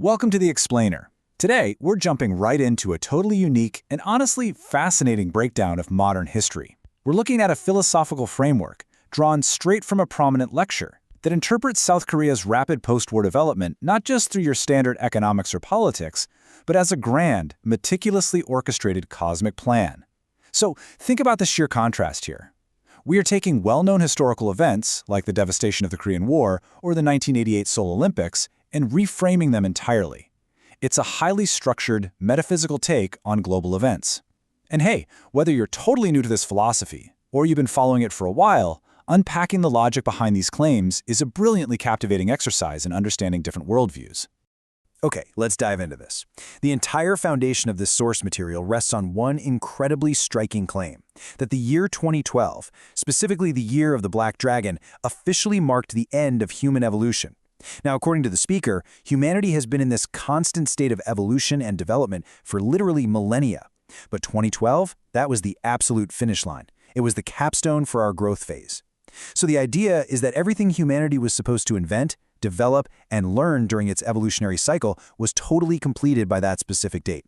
Welcome to The Explainer. Today, we're jumping right into a totally unique and honestly fascinating breakdown of modern history. We're looking at a philosophical framework drawn straight from a prominent lecture that interprets South Korea's rapid post-war development not just through your standard economics or politics, but as a grand, meticulously orchestrated cosmic plan. So think about the sheer contrast here. We are taking well-known historical events, like the devastation of the Korean War or the 1988 Seoul Olympics, and reframing them entirely. It's a highly structured, metaphysical take on global events. And hey, whether you're totally new to this philosophy, or you've been following it for a while, unpacking the logic behind these claims is a brilliantly captivating exercise in understanding different worldviews. Okay, let's dive into this. The entire foundation of this source material rests on one incredibly striking claim, that the year 2012, specifically the year of the Black Dragon, officially marked the end of human evolution. Now, according to the speaker, humanity has been in this constant state of evolution and development for literally millennia. But 2012, that was the absolute finish line. It was the capstone for our growth phase. So the idea is that everything humanity was supposed to invent, develop, and learn during its evolutionary cycle was totally completed by that specific date.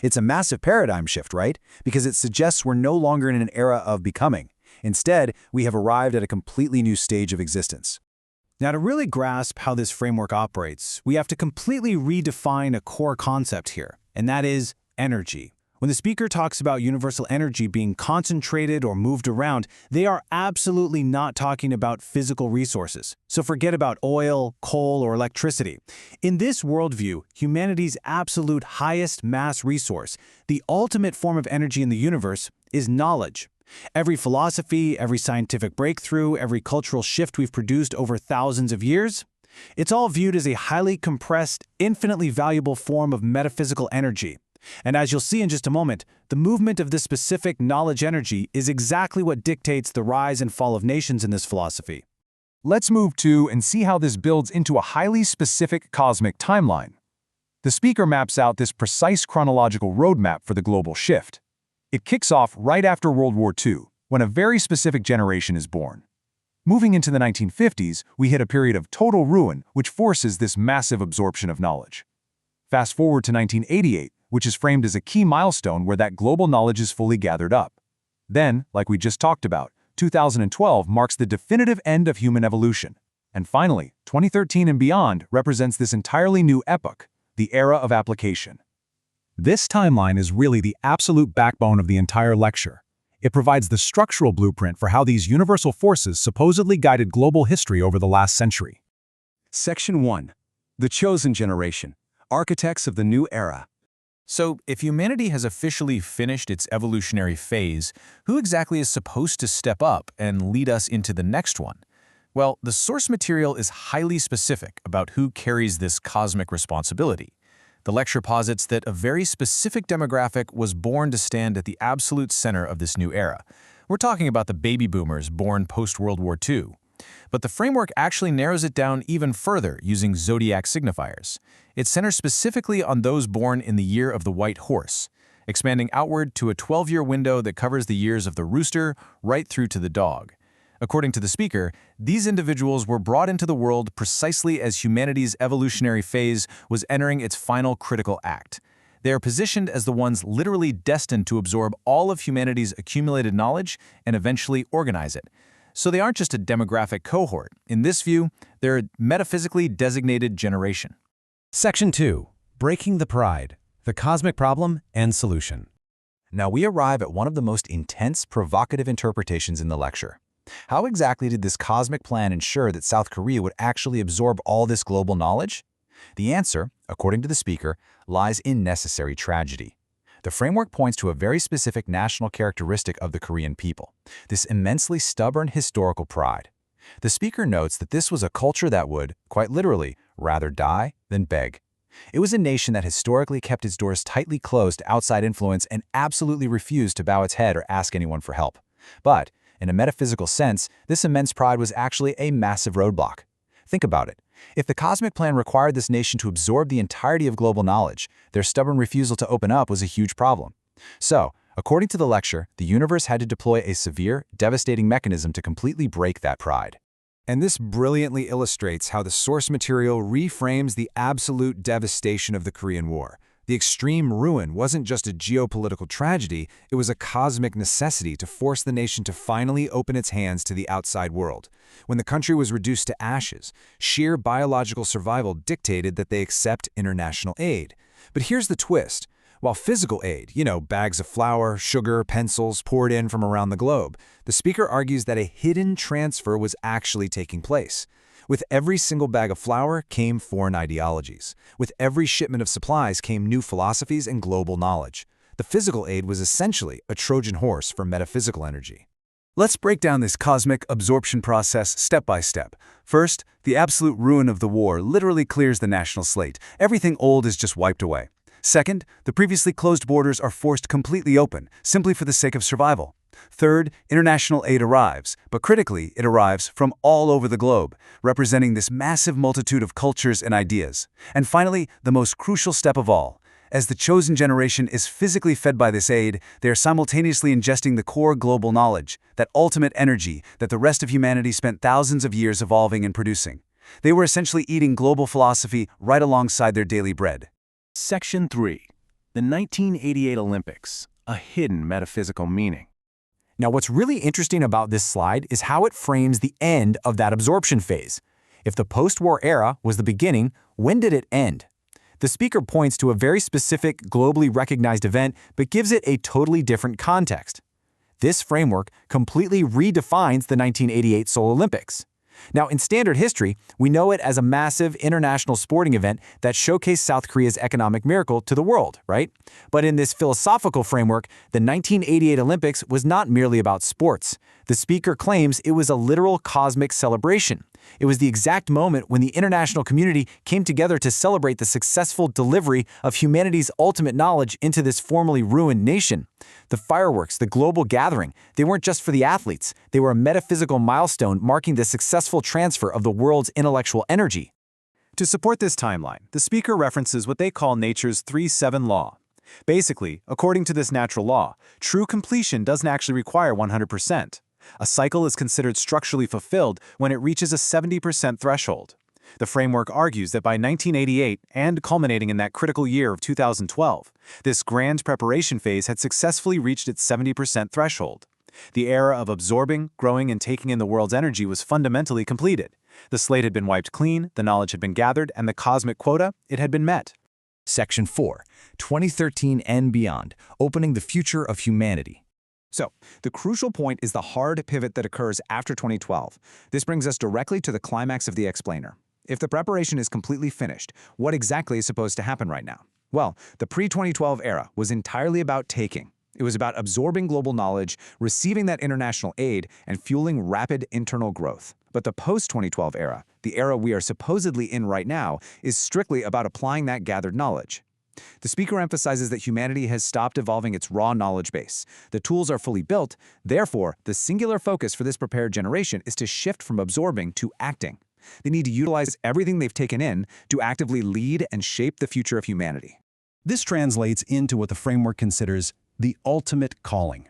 It's a massive paradigm shift, right? Because it suggests we're no longer in an era of becoming. Instead, we have arrived at a completely new stage of existence. Now, to really grasp how this framework operates, we have to completely redefine a core concept here, and that is energy. When the speaker talks about universal energy being concentrated or moved around, they are absolutely not talking about physical resources. So forget about oil, coal, or electricity. In this worldview, humanity's absolute highest mass resource, the ultimate form of energy in the universe, is knowledge. Every philosophy, every scientific breakthrough, every cultural shift we've produced over thousands of years, it's all viewed as a highly compressed, infinitely valuable form of metaphysical energy. And as you'll see in just a moment, the movement of this specific knowledge energy is exactly what dictates the rise and fall of nations in this philosophy. Let's move to and see how this builds into a highly specific cosmic timeline. The speaker maps out this precise chronological roadmap for the global shift. It kicks off right after World War II, when a very specific generation is born. Moving into the 1950s, we hit a period of total ruin, which forces this massive absorption of knowledge. Fast forward to 1988, which is framed as a key milestone where that global knowledge is fully gathered up. Then, like we just talked about, 2012 marks the definitive end of human evolution. And finally, 2013 and beyond represents this entirely new epoch, the era of application. This timeline is really the absolute backbone of the entire lecture. It provides the structural blueprint for how these universal forces supposedly guided global history over the last century. Section 1. The Chosen Generation, Architects of the New Era. So, if humanity has officially finished its evolutionary phase, who exactly is supposed to step up and lead us into the next one? Well, the source material is highly specific about who carries this cosmic responsibility. The lecture posits that a very specific demographic was born to stand at the absolute center of this new era. We're talking about the baby boomers born post-World War II. But the framework actually narrows it down even further using zodiac signifiers. It centers specifically on those born in the year of the white horse, expanding outward to a 12-year window that covers the years of the rooster right through to the dog. According to the speaker, these individuals were brought into the world precisely as humanity's evolutionary phase was entering its final critical act. They are positioned as the ones literally destined to absorb all of humanity's accumulated knowledge and eventually organize it. So they aren't just a demographic cohort. In this view, they're a metaphysically designated generation. Section 2. Breaking the Pride, the Cosmic Problem and Solution. Now we arrive at one of the most intense, provocative interpretations in the lecture. How exactly did this cosmic plan ensure that South Korea would actually absorb all this global knowledge? The answer, according to the speaker, lies in necessary tragedy. The framework points to a very specific national characteristic of the Korean people, this immensely stubborn historical pride. The speaker notes that this was a culture that would, quite literally, rather die than beg. It was a nation that historically kept its doors tightly closed to outside influence and absolutely refused to bow its head or ask anyone for help. But, in a metaphysical sense, this immense pride was actually a massive roadblock. Think about it. If the cosmic plan required this nation to absorb the entirety of global knowledge, their stubborn refusal to open up was a huge problem. So, according to the lecture, the universe had to deploy a severe, devastating mechanism to completely break that pride. And this brilliantly illustrates how the source material reframes the absolute devastation of the Korean War. The extreme ruin wasn't just a geopolitical tragedy, it was a cosmic necessity to force the nation to finally open its hands to the outside world. When the country was reduced to ashes, sheer biological survival dictated that they accept international aid. But here's the twist. While physical aid, bags of flour, sugar, pencils, poured in from around the globe, the speaker argues that a hidden transfer was actually taking place. With every single bag of flour came foreign ideologies. With every shipment of supplies came new philosophies and global knowledge. The physical aid was essentially a Trojan horse for metaphysical energy. Let's break down this cosmic absorption process step by step. First, the absolute ruin of the war literally clears the national slate. Everything old is just wiped away. Second, the previously closed borders are forced completely open, simply for the sake of survival. Third, international aid arrives, but critically, it arrives from all over the globe, representing this massive multitude of cultures and ideas. And finally, the most crucial step of all. As the chosen generation is physically fed by this aid, they are simultaneously ingesting the core global knowledge, that ultimate energy that the rest of humanity spent thousands of years evolving and producing. They were essentially eating global philosophy right alongside their daily bread. Section 3. The 1988 Olympics, a hidden metaphysical meaning. Now, what's really interesting about this slide is how it frames the end of that absorption phase. If the post-war era was the beginning, when did it end? The speaker points to a very specific, globally recognized event, but gives it a totally different context. This framework completely redefines the 1988 Seoul Olympics. Now, in standard history, we know it as a massive international sporting event that showcased South Korea's economic miracle to the world, right? But in this philosophical framework, the 1988 Olympics was not merely about sports. The speaker claims it was a literal cosmic celebration. It was the exact moment when the international community came together to celebrate the successful delivery of humanity's ultimate knowledge into this formerly ruined nation. The fireworks, the global gathering, they weren't just for the athletes. They were a metaphysical milestone marking the successful transfer of the world's intellectual energy. To support this timeline, the speaker references what they call nature's 3-7 law. Basically, according to this natural law, true completion doesn't actually require 100%. A cycle is considered structurally fulfilled when it reaches a 70% threshold. The framework argues that by 1988, and culminating in that critical year of 2012, this grand preparation phase had successfully reached its 70% threshold. The era of absorbing, growing, and taking in the world's energy was fundamentally completed. The slate had been wiped clean, the knowledge had been gathered, and the cosmic quota, it had been met. Section 4. 2013 and beyond, opening the future of humanity. So, the crucial point is the hard pivot that occurs after 2012. This brings us directly to the climax of the explainer. If the preparation is completely finished, what exactly is supposed to happen right now? Well, the pre-2012 era was entirely about taking. It was about absorbing global knowledge, receiving that international aid, and fueling rapid internal growth. But the post-2012 era, the era we are supposedly in right now, is strictly about applying that gathered knowledge. The speaker emphasizes that humanity has stopped evolving its raw knowledge base. The tools are fully built, therefore, the singular focus for this prepared generation is to shift from absorbing to acting. They need to utilize everything they've taken in to actively lead and shape the future of humanity. This translates into what the framework considers the ultimate calling.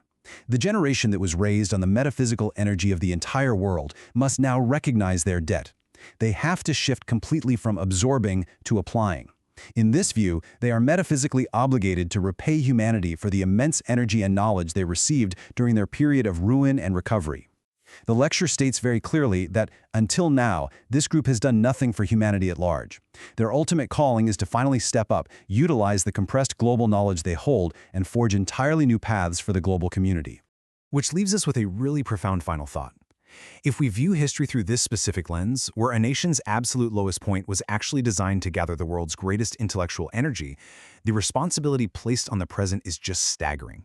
The generation that was raised on the metaphysical energy of the entire world must now recognize their debt. They have to shift completely from absorbing to applying. In this view, they are metaphysically obligated to repay humanity for the immense energy and knowledge they received during their period of ruin and recovery. The lecture states very clearly that, until now, this group has done nothing for humanity at large. Their ultimate calling is to finally step up, utilize the compressed global knowledge they hold, and forge entirely new paths for the global community. Which leaves us with a really profound final thought. If we view history through this specific lens, where a nation's absolute lowest point was actually designed to gather the world's greatest intellectual energy, the responsibility placed on the present is just staggering.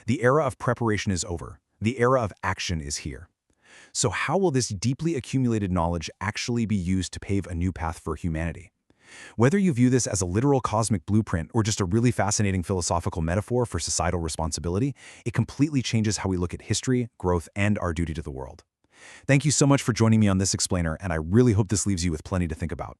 The era of preparation is over. The era of action is here. So how will this deeply accumulated knowledge actually be used to pave a new path for humanity? Whether you view this as a literal cosmic blueprint or just a really fascinating philosophical metaphor for societal responsibility, it completely changes how we look at history, growth, and our duty to the world. Thank you so much for joining me on this explainer, and I really hope this leaves you with plenty to think about.